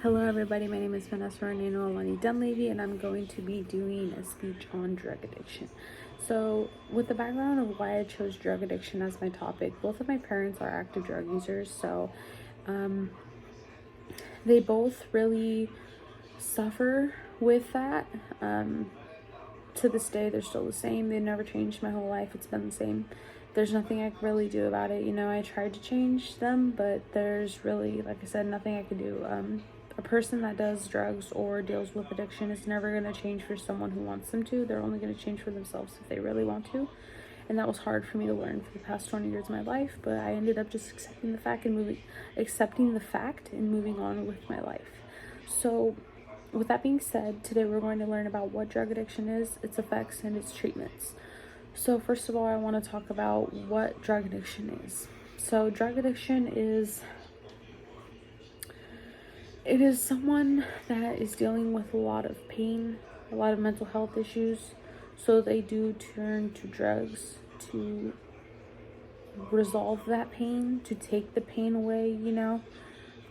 Hello everybody, my name is Vanessa Renee Noelani Dunleavy and I'm going to be doing a speech on drug addiction. So with the background of why I chose drug addiction as my topic, both of my parents are active drug users, so they both really suffer with that. To this day, they're still the same. They never changed my whole life. It's been the same. There's nothing I can really do about it. I tried to change them, but there's really, like I said, nothing I can do. A person that does drugs or deals with addiction is never going to change for someone who wants them to. They're only going to change for themselves if they really want to. And that was hard for me to learn for the past 20 years of my life, but I ended up just accepting the fact and moving on with my life. So with that being said, today we're going to learn about what drug addiction is, its effects, and its treatments. So first of all, I want to talk about what drug addiction is. So drug addiction is someone that is dealing with a lot of pain, a lot of mental health issues. So they do turn to drugs to resolve that pain, to take the pain away,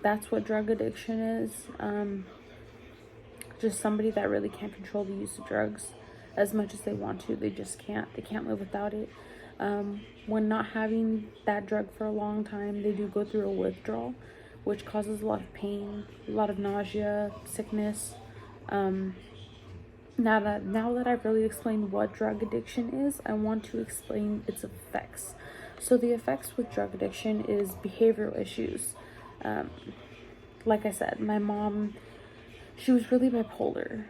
That's what drug addiction is. Just somebody that really can't control the use of drugs as much as they want to. They just can't. They can't live without it. When not having that drug for a long time, they do go through a withdrawal, which causes a lot of pain, a lot of nausea, sickness. Now that I've really explained what drug addiction is, I want to explain its effects. So the effects with drug addiction is behavioral issues. Like I said, my mom, she was really bipolar.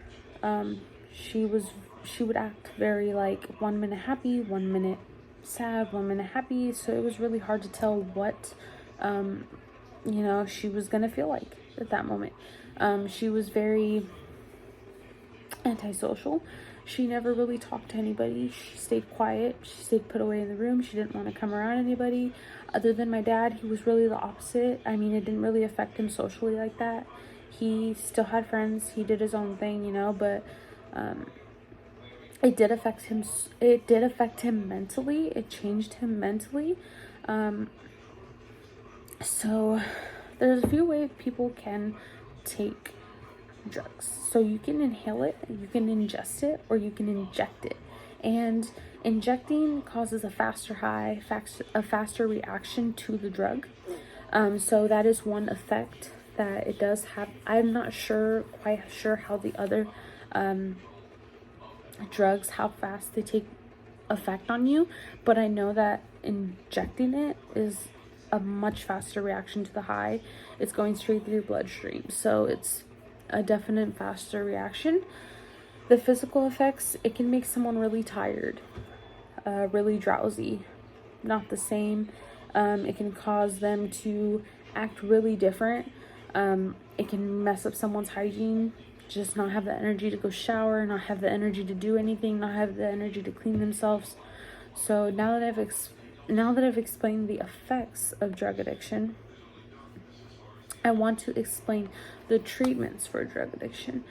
She would act very like 1 minute happy, 1 minute sad, 1 minute happy. So it was really hard to tell what, she was gonna feel like at that moment. She was very antisocial. She never really talked to anybody. She stayed quiet. She stayed put away in the room. She didn't want to come around anybody. Other than my dad, he was really the opposite. I mean, it didn't really affect him socially like that. He still had friends. He did his own thing, but it did affect him. It did affect him mentally. It changed him mentally. So there's a few ways people can take drugs. So you can inhale it, you can ingest it, or you can inject it. And injecting causes a faster high, a faster reaction to the drug. So that is one effect that it does have. I'm not quite sure how the other drugs, how fast they take effect on you, but I know that injecting it is a much faster reaction to the high. It's going straight through your bloodstream, so it's a definite faster reaction. The physical effects, it can make someone really tired, really drowsy, not the same. It can cause them to act really different. It can mess up someone's hygiene, just not have the energy to go shower, not have the energy to do anything, not have the energy to clean themselves. So now that I've explained the effects of drug addiction, I want to explain the treatments for drug addiction.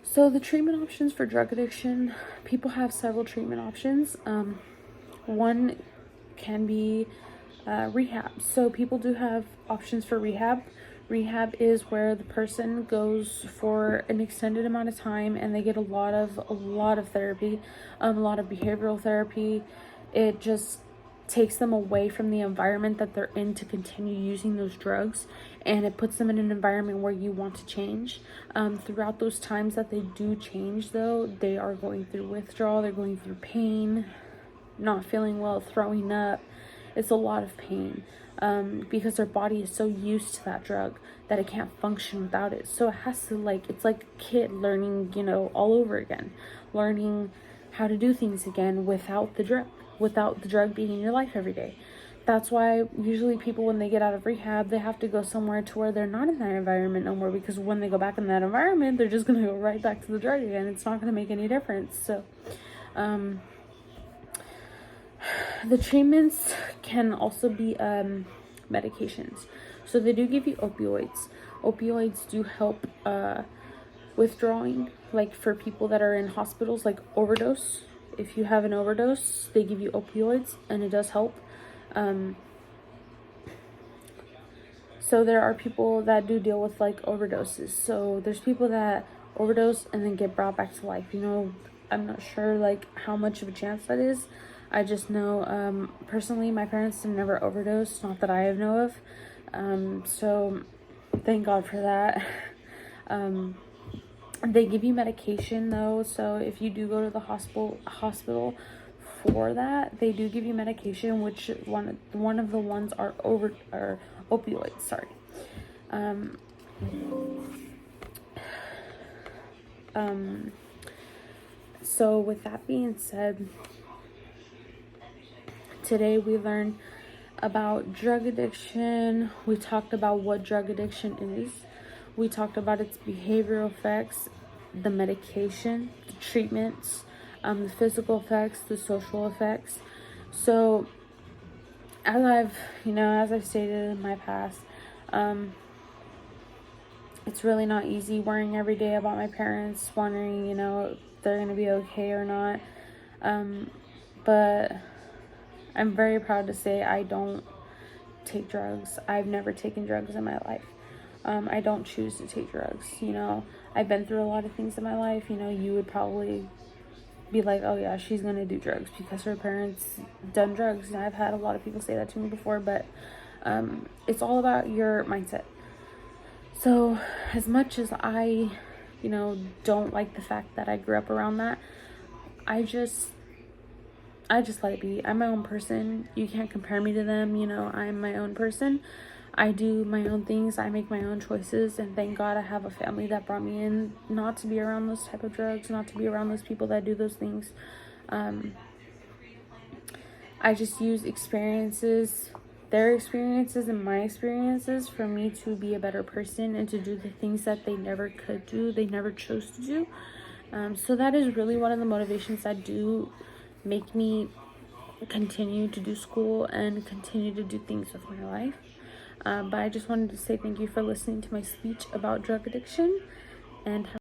So the treatment options for drug addiction, people have several treatment options. One can be rehab. So people do have options for rehab. Rehab is where the person goes for an extended amount of time and they get a lot of therapy, a lot of behavioral therapy. It just takes them away from the environment that they're in to continue using those drugs, and it puts them in an environment where you want to change. Throughout those times that they do change, though, they are going through withdrawal, they're going through pain, not feeling well, throwing up. It's a lot of pain because their body is so used to that drug that it can't function without it. So it has to, it's like a kid learning, all over again, learning how to do things again without the drug being in your life every day. That's why usually people, when they get out of rehab, they have to go somewhere to where they're not in that environment no more, because when they go back in that environment, they're just going to go right back to the drug again. It's not going to make any difference. So the treatments can also be medications. So they do give you opioids. Opioids do help withdrawing, like for people that are in hospitals, like overdose. If you have an overdose, they give you opioids and it does help. So there are people that do deal with like overdoses. So there's people that overdose and then get brought back to life. You know, I'm not sure like how much of a chance that is. I just know personally my parents have never overdosed, not that I have know of. So thank God for that. They give you medication though, so if you do go to the hospital for that, they do give you medication, which one of the ones are opioids. Sorry. So with that being said, today we learned about drug addiction. We talked about what drug addiction is. We talked about its behavioral effects, the medication, the treatments, the physical effects, the social effects. So, as I've stated in my past, it's really not easy worrying every day about my parents, wondering, if they're going to be okay or not. But I'm very proud to say I don't take drugs. I've never taken drugs in my life. I don't choose to take drugs. I've been through a lot of things in my life. You would probably be like, oh yeah, she's gonna do drugs because her parents done drugs. And I've had a lot of people say that to me before, but it's all about your mindset. So as much as I, don't like the fact that I grew up around that, I just let it be. I'm my own person. You can't compare me to them. I'm my own person. I do my own things. I make my own choices. And thank God I have a family that brought me in not to be around those type of drugs, not to be around those people that do those things. I just use their experiences and my experiences for me to be a better person and to do the things that they never could do. They never chose to do. So that is really one of the motivations that do make me continue to do school and continue to do things with my life. But I just wanted to say thank you for listening to my speech about drug addiction, and